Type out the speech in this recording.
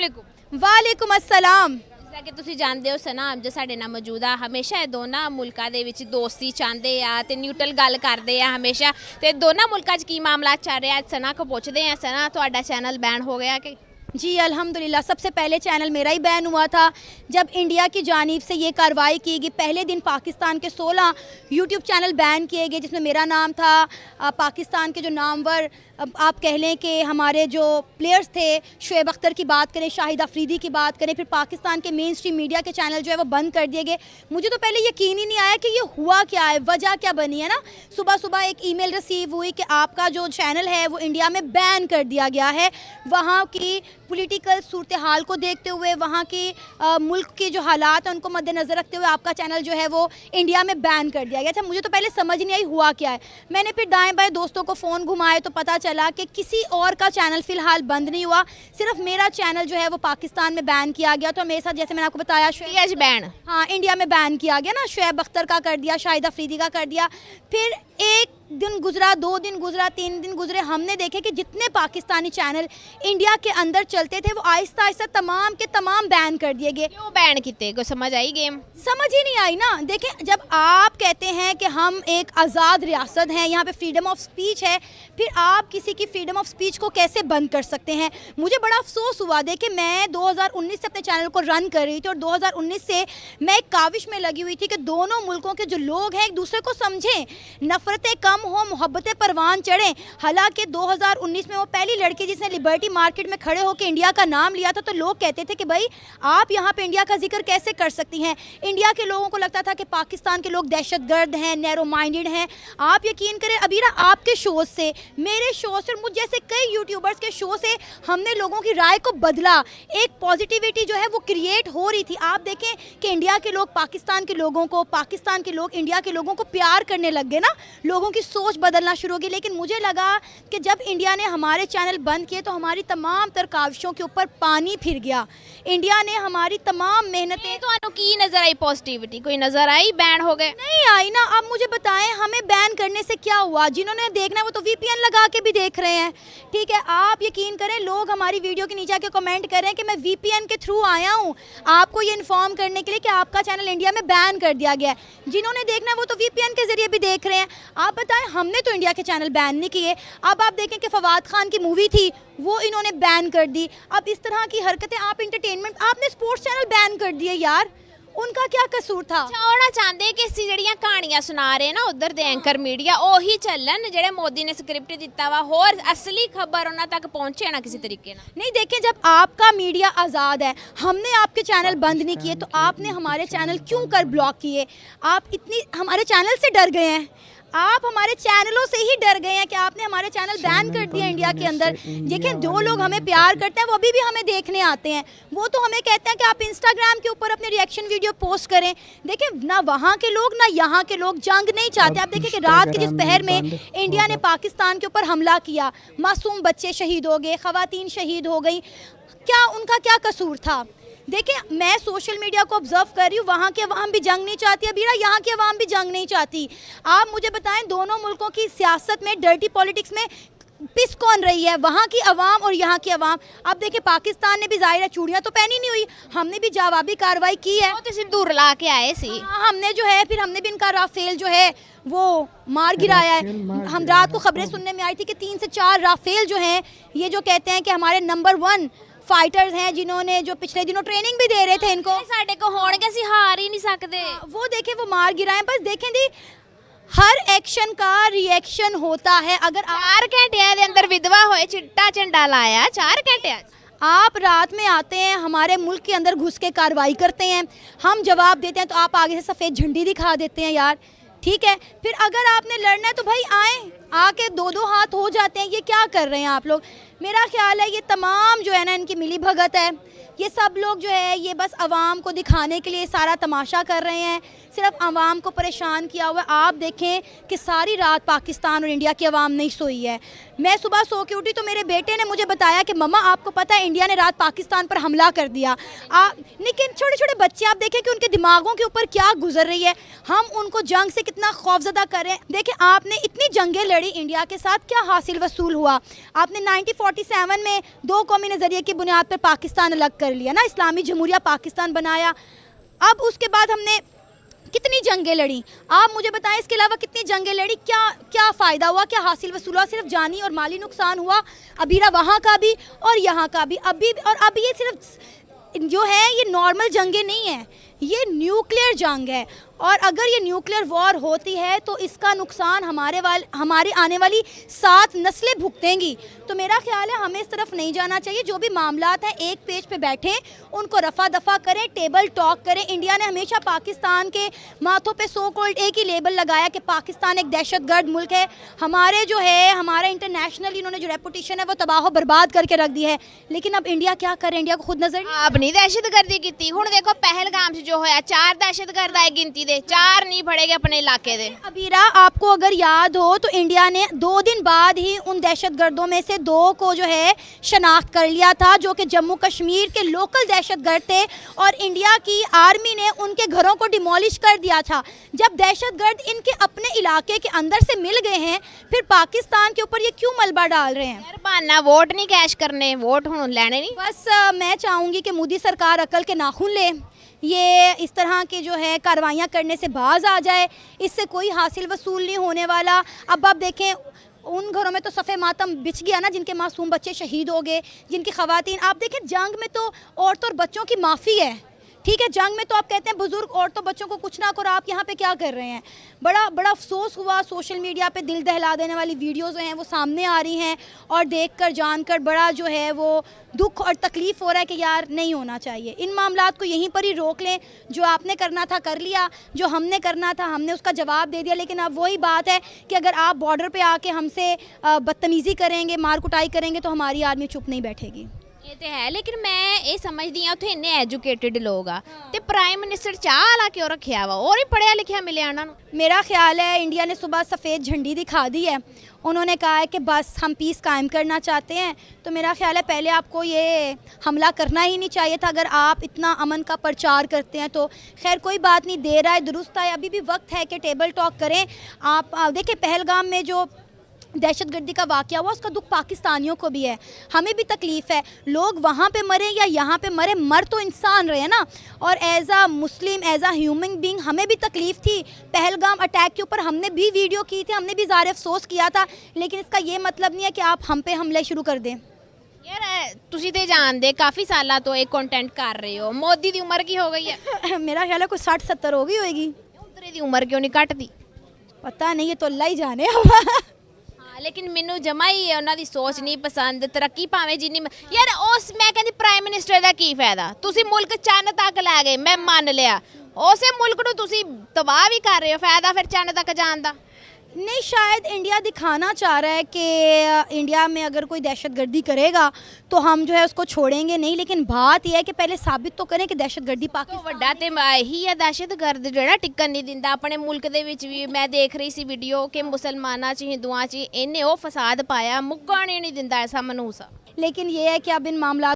वालेकुम। ਵਾਲੇਕੁਮ अस्सलाम। ਜਿਵੇਂ ਕਿ ਤੁਸੀਂ ਜਾਣਦੇ ਹੋ ਸਨਾ ਜੋ ਸਾਡੇ ਨਾਲ ਮੌਜੂਦ ਆ ਹਮੇਸ਼ਾ ਇਹ ਦੋਨਾਂ ਮੁਲਕਾਂ ਦੇ ਵਿੱਚ ਦੋਸਤੀ ਚਾਹੁੰਦੇ ਆ ਤੇ ਨਿਊਟਰਲ ਗੱਲ ਕਰਦੇ ਆ ਹਮੇਸ਼ਾ ਤੇ ਦੋਨਾਂ ਮੁਲਕਾਂ 'ਚ ਕੀ ਮਾਮਲਾ ਚੱਲ ਰਿਹਾ ਸਨਾ ਕੋ ਪੁੱਛਦੇ ਆ ਸਨਾ ਤੁਹਾਡਾ ਚੈਨਲ ਬੈਨ ਹੋ ਗਿਆ ਕਿ जी अल्हम्दुलिल्लाह, सबसे पहले चैनल मेरा ही बैन हुआ था जब इंडिया की जानिब से ये कार्रवाई की गई। पहले दिन पाकिस्तान के 16 यूट्यूब चैनल बैन किए गए जिसमें मेरा नाम था। पाकिस्तान के जो नामवर आप कह लें कि हमारे जो प्लेयर्स थे, शुएब अख्तर की बात करें, शाहिद अफरीदी की बात करें, फिर पाकिस्तान के मेन स्ट्रीम मीडिया के चैनल जो है वो बंद कर दिए गए। मुझे तो पहले यकीन ही नहीं आया कि ये हुआ क्या है, वजह क्या बनी है ना। सुबह सुबह एक ईमेल रिसीव हुई कि आपका जो चैनल है वो इंडिया में बैन कर दिया गया है। वहाँ की पॉलिटिकल सूरत हाल को देखते हुए, वहाँ की मुल्क की जो हालात हैं उनको मद्देनज़र रखते हुए आपका चैनल जो है वो इंडिया में बैन कर दिया गया था। मुझे तो पहले समझ नहीं आई हुआ क्या है। मैंने फिर दाएं बाएं दोस्तों को फ़ोन घुमाए तो पता चला कि किसी और का चैनल फ़िलहाल बंद नहीं हुआ, सिर्फ मेरा चैनल जो है वो पाकिस्तान में बैन किया गया। तो मेरे साथ जैसे मैंने आपको बताया आज बैन, हाँ, इंडिया में बैन किया गया ना। शुएब अख्तर का कर दिया, शाहिद अफरीदी का कर दिया। फिर एक दिन गुजरा, 2 दिन गुजरा, 3 दिन गुजरे, हमने देखे कि जितने पाकिस्तानी चैनल इंडिया के अंदर चलते थे वो आहिस्ता आहिस्ता तमाम के तमाम बैन कर दिए गए। क्यों बैन किए? को समझ आई गेम? समझ ही नहीं आई ना। देखें, जब आप कहते हैं कि हम एक आज़ाद रियासत हैं, यहाँ पे फ्रीडम ऑफ स्पीच है, फिर आप किसी की फ्रीडम ऑफ स्पीच को कैसे बंद कर सकते हैं? मुझे बड़ा अफसोस हुआ। देखिए, मैं 2019 से अपने चैनल को रन कर रही थी और 2019 से मैं एक काविश में लगी हुई थी कि दोनों मुल्कों के जो लोग हैं एक दूसरे को समझें, नफ़रतें कम हो, मोहब्बतें परवान चढ़ें। हालांकि 2019 में वो पहली लड़की जिसने लिबर्टी मार्केट में खड़े होकर इंडिया का नाम लिया था, तो लोग कहते थे कि भाई आप यहाँ पे इंडिया का जिक्र कैसे कर सकती हैं। इंडिया के लोगों को लगता था कि पाकिस्तान के लोग दहशतगर्द हैं, नैरो माइंडेड हैं। आप यकीन करें, अभी ना आपके शो से, मेरे शो से, मुझ जैसे कई यूट्यूबर्स के शो से हमने लोगों की राय को बदला। एक पॉजिटिविटी जो है वो क्रिएट हो रही थी। आप देखें कि इंडिया के लोग पाकिस्तान के लोगों को, पाकिस्तान के लोग इंडिया के लोगों को प्यार करने लग गए ना, लोगों की सोच बदलना शुरू हो गई। लेकिन मुझे लगा कि जब इंडिया ने हमारे चैनल बंद किए तो हमारी तमाम तर काविशों के ऊपर पानी फिर गया। इंडिया ने हमारी तमाम मेहनतें, तो की नज़र आई पॉजिटिविटी कोई नज़र आई? बैन हो गए? नहीं आई ना। अब मुझे बताएं, हमें बैन करने से क्या हुआ? जिन्होंने देखना है वो तो VPN लगा के भी देख रहे हैं। ठीक है, आप यकीन करें, लोग हमारी वीडियो के नीचे आके कमेंट कर रहे हैं कि मैं VPN के थ्रू आया हूँ आपको ये इन्फॉर्म करने के लिए कि आपका चैनल इंडिया में बैन कर दिया गया है। जिन्होंने देखना है वो तो VPN के ज़रिए भी देख रहे हैं। आप बताएं, हमने तो इंडिया के चैनल बैन नहीं किए। अब आप देखें कि फवाद खान की मूवी थी वो इन्होंने बैन कर दी। अब इस तरह की हरकतें, आप इंटरटेनमेंट, आपने स्पोर्ट्स चैनल बैन कर दिए यार, उनका क्या कसूर था? होना चाहते कि ਅਸੀਂ ਜਿਹੜੀਆਂ ਕਹਾਣੀਆਂ ਸੁਣਾ ਰਹੇ ਨਾ ਉਧਰ ਦੇ ਐਂਕਰ ਮੀਡੀਆ ਉਹੀ ਚੱਲਣ ਜਿਹੜੇ ਮੋਦੀ ਨੇ ਸਕ੍ਰਿਪਟ ਦਿੱਤਾ ਵਾ, ਹੋਰ असली खबर ਉਹਨਾਂ तक पहुंचे ना किसी तरीके ਨਾਲ। नहीं, देखें, जब आपका मीडिया आज़ाद है, हमने आपके चैनल बंद नहीं किए, तो आपने हमारे चैनल क्यों कर ब्लॉक किए? आप इतनी हमारे चैनल से डर गए हैं, आप हमारे चैनलों से ही डर गए हैं कि आपने हमारे चैनल बैन कर दिया इंडिया के अंदर। देखें, जो लोग हमें प्यार करते हैं वो अभी भी हमें देखने आते हैं। वो तो हमें कहते हैं कि आप इंस्टाग्राम के ऊपर अपने रिएक्शन वीडियो पोस्ट करें। देखें, ना वहाँ के लोग ना यहाँ के लोग जंग नहीं चाहते। आप देखें कि रात के जिस पहर में इंडिया ने पाकिस्तान के ऊपर हमला किया, मासूम बच्चे शहीद हो गए, ख़वातीन शहीद हो गई, क्या उनका क्या कसूर था? देखिए, मैं सोशल मीडिया को ऑब्जर्व कर रही हूँ, वहाँ की अवाम भी जंग नहीं चाहती, अभी यहाँ की अवाम भी जंग नहीं चाहती। आप मुझे बताएं, दोनों मुल्कों की सियासत में, डर्टी पॉलिटिक्स में पिस कौन रही है, वहाँ की अवाम और यहाँ की अवाम? अब देखिए, पाकिस्तान ने भी ज़ाहिर है चूड़ियाँ तो पहनी नहीं हुई, हमने भी जवाबी कार्रवाई की है। तो सिर्फ दूर ला के आए सी, हमने जो है फिर हमने भी इनका राफेल जो है वो मार गिराया है। हम रात को खबरें सुनने में आई थी कि 3 से 4 राफेल जो हैं, ये जो कहते हैं कि हमारे नंबर 1 फाइटर्स हैं, जिन्होंने जो पिछले दिनों ट्रेनिंग भी दे रहे थे इनको, साडे को होणगे सी हार ही नहीं सकते, वो देखे वो मार गिराए। बस देखें दी, हर एक्शन का रिएक्शन होता है। अगर 4 घंटे के अंदर विधवा होए चिट्टा झंडा लाया, 4 घंटे आप रात में आते हैं, हमारे मुल्क के अंदर घुस के कार्रवाई करते हैं, हम जवाब देते हैं तो आप आगे से सफ़ेद झंडी दिखा देते हैं यार। ठीक है, फिर अगर आपने लड़ना है तो भाई आए, आके 2-2 हाथ हो जाते हैं। ये क्या कर रहे हैं आप लोग? मेरा ख्याल है ये तमाम जो है ना इनकी मिली भगत है। ये सब लोग जो है ये बस आवाम को दिखाने के लिए सारा तमाशा कर रहे हैं, सिर्फ आवाम को परेशान किया हुआ है। आप देखें कि सारी रात पाकिस्तान और इंडिया की आवाम नहीं सोई है। मैं सुबह सो के उठी तो मेरे बेटे ने मुझे बताया कि मम्मा आपको पता है इंडिया ने रात पाकिस्तान पर हमला कर दिया। लेकिन छोटे छोटे बच्चे आप देखें कि उनके दिमागों के ऊपर क्या गुजर रही है, हम उनको जंग से कितना खौफजदा कर रहे हैं। देखें आपने इतनी जंगें लड़ी इंडिया के साथ, क्या हासिल वसूल हुआ? आपने 1947 में 2 कौमी नज़रिए की बुनियाद पर पाकिस्तान अलग कर लिया ना, इस्लामी जमहूरिया पाकिस्तान बनाया। अब उसके बाद हमने कितनी जंगें लड़ी, आप मुझे बताएं इसके अलावा कितनी जंगें लड़ी, क्या क्या फ़ायदा हुआ, क्या हासिल वसूल हुआ? सिर्फ जानी और माली नुकसान हुआ। अबीरा वहाँ का भी और यहाँ का भी। अब ये सिर्फ जो है ये नॉर्मल जंगें नहीं हैं, ये न्यूक्लियर जंग है। और अगर ये न्यूक्लियर वॉर होती है तो इसका नुकसान हमारी आने वाली 7 नस्लें भुगतेंगी। तो मेरा ख्याल है हमें इस तरफ नहीं जाना चाहिए। जो भी मामलात हैं एक पेज पे बैठें, उनको रफा दफा करें, टेबल टॉक करें। इंडिया ने हमेशा पाकिस्तान के माथों पे सो कॉल्ड एक ही लेबल लगाया कि पाकिस्तान एक दहशतगर्द मुल्क है। हमारे जो है हमारा इंटरनेशनल इन्होंने जो रेपुटेशन है वो तबाह बर्बाद करके रख दी है। लेकिन अब इंडिया क्या करे, इंडिया को खुद नजर आप नहीं दहशतगर्दी की। हुण देखो पहलगाम से जो होया 4 दहशतगर्द आए गिनती दे, 4 नहीं फड़ेगे अपने इलाके दे। अबीरा आपको अगर याद हो तो इंडिया ने 2 दिन बाद ही उन दहशतगर्दों में से 2 को जो है शनाख्त कर लिया था, जो कि जम्मू कश्मीर के लोकल दहशतगर्द थे। और इंडिया की आर्मी ने उनके घरों को डिमोलिश कर दिया था। जब दहशतगर्द इनके अपने इलाके के अंदर से मिल गए हैं, फिर पाकिस्तान के ऊपर ये क्यों मलबा डाल रहे हैं? बहाना वोट नहीं कैश करने, वोट हुण लेने नहीं। बस मैं चाहूँगी कि मोदी सरकार अकल के नाखून ले, ये इस तरह के जो है कार्रवाइयाँ करने से बाज आ जाए। इससे कोई हासिल वसूल नहीं होने वाला। अब आप देखें उन घरों में तो सफ़े मातम बिछ गया ना, जिनके मासूम बच्चे शहीद हो गए, जिनकी ख़वातीन। आप देखें जंग में तो औरतों और बच्चों की माफ़ी है, ठीक है, जंग में तो आप कहते हैं बुजुर्ग औरतों बच्चों को कुछ ना करो, आप यहाँ पे क्या कर रहे हैं? बड़ा अफसोस हुआ। सोशल मीडिया पे दिल दहला देने वाली वीडियोज़ हैं वो सामने आ रही हैं, और देखकर जानकर बड़ा जो है वो दुख और तकलीफ़ हो रहा है कि यार नहीं होना चाहिए। इन मामलात को यहीं पर ही रोक लें। जो आपने करना था कर लिया, जो हमने करना था हमने उसका जवाब दे दिया। लेकिन अब वही बात है कि अगर आप बॉर्डर पर आके हमसे बदतमीज़ी करेंगे, मार कुटाई करेंगे, तो हमारी आर्मी चुप नहीं बैठेगी। ये तो है, लेकिन मैं ये समझदी हाँ उत्थे इन्ने एजुकेटेड लोग आ ते प्राइम मिनिस्टर चाह ला क्यों रखिया वा? और ही पढ़िया लिखिया मिले उन्होंने। मेरा ख्याल है इंडिया ने सुबह सफ़ेद झंडी दिखा दी है। उन्होंने कहा है कि बस हम पीस कायम करना चाहते हैं। तो मेरा ख्याल है पहले आपको ये हमला करना ही नहीं चाहिए था। अगर आप इतना अमन का प्रचार करते हैं तो खैर कोई बात नहीं, देर आए दुरुस्त आए। अभी भी वक्त है कि टेबल टॉक करें। आप देखिए पहलगाम में जो दहशतगर्दी का वाक़या हुआ उसका दुख पाकिस्तानियों को भी है, हमें भी तकलीफ़ है। लोग वहाँ पे मरे या यहाँ पे मरे, मर तो इंसान रहे ना। और एज आ मुस्लिम, एज आ ह्यूमन बीइंग हमें भी तकलीफ़ थी। पहलगाम अटैक के ऊपर हमने भी वीडियो की थी, हमने भी इज़हार अफसोस किया था। लेकिन इसका ये मतलब नहीं है कि आप हम पे हमले शुरू कर दें। यार तुसी ते जानदे काफ़ी साल तो एक कंटेंट कर रहे हो। मोदी की उम्र की हो गई है? मेरा ख्याल है कोई 60-70 हो गई होगी। उधर की उम्र क्यों नहीं घटती? पता नहीं, ये तो अल्लाह ही जाने। हाँ, लेकिन मैनू जमा ही उन्हों की सोच नहीं पसंद। तरक्की भावें जिन्नी यार उस मैं कहती प्राइम मिनिस्टर का की फायदा? तुसी मुल्क चंद तक लै गए, मैं मान लिया। उस मुल्क नूं तुसी तबाह भी कर रहे हो, फायदा फिर चंद तक जान दा नहीं। शायद इंडिया दिखाना चाह रहा है कि इंडिया में अगर कोई दहशतगर्दी करेगा तो हम जो है उसको छोड़ेंगे नहीं। लेकिन बात यह है कि पहले साबित तो करें कि दहशतगर्दी पाकिस्तान वड्डा ते ही है दहशतगर्द जिहड़ा टिकन नहीं दिंदा अपने मुल्क दे विच भी। मैं देख रही सी वीडियो कि मुसलमानां च हिंदुआं च इन्ने वो फसाद पाया, मुक्कण ही नहीं दिंदा ऐसा मनूस। लेकिन ये है कि अब इन मामला